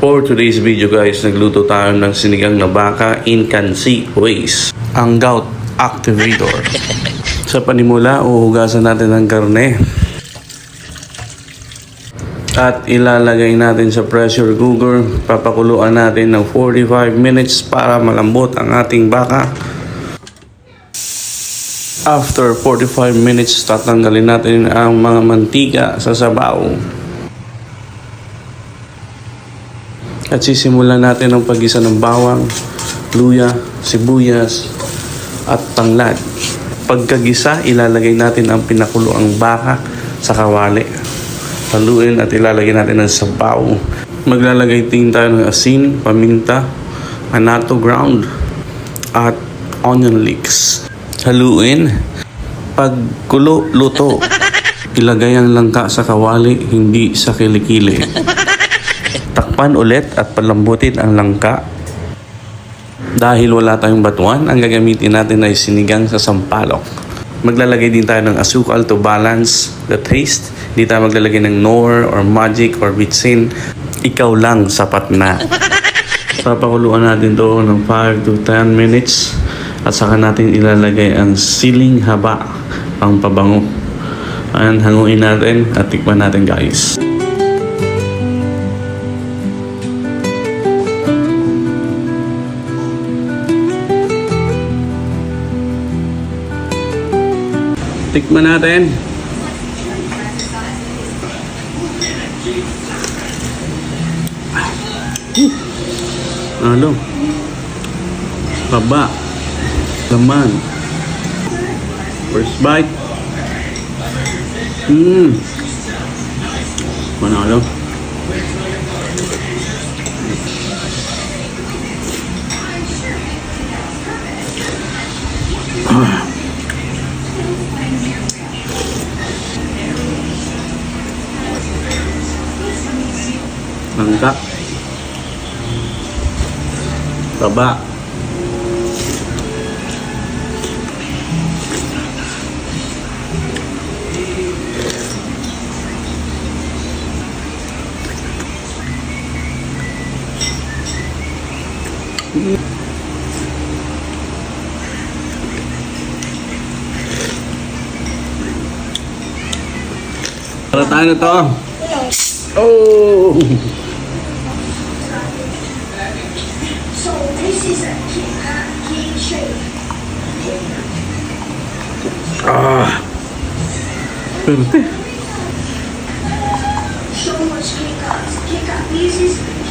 For today's video guys, nagluto tayo ng sinigang na baka in Kansi ways. Ang gout activator. Sa panimula, uhugasan natin ang karne. At ilalagay natin sa pressure cooker. Papakuluan natin ng 45 minutes para malambot ang ating baka. After 45 minutes, tatanggalin natin ang mga mantika sa sabaw. At sisimulan natin ang paggisa ng bawang, luya, sibuyas, at tanglad. Pagkagisa, ilalagay natin ang pinakuloang baka sa kawali. Haluin at ilalagay natin ang sabaw. Maglalagay din tayo ng asin, paminta, annatto ground, at onion leeks. Haluin. Pagkulo, luto. Ilagay ang langka sa kawali, hindi sa kilikili. Takpan ulit at palambutin ang langka. Dahil wala tayong batuan, ang gagamitin natin ay sinigang sa sampalok. Maglalagay din tayo ng asukal to balance the taste. Hindi tayo maglalagay ng Knorr or Magic or Bitsin. Ikaw lang, sapat na. Papakuluan natin to ng 5 to 10 minutes. At saka natin ilalagay ang siling haba, pang pabango. Ayan, hanguin natin at tikman natin guys. Tikman natin. Ano? Haba. Laman. First bite. Manalo. Langka. Taba. Para tayo na to. Oh! So this is a king shape. Perte.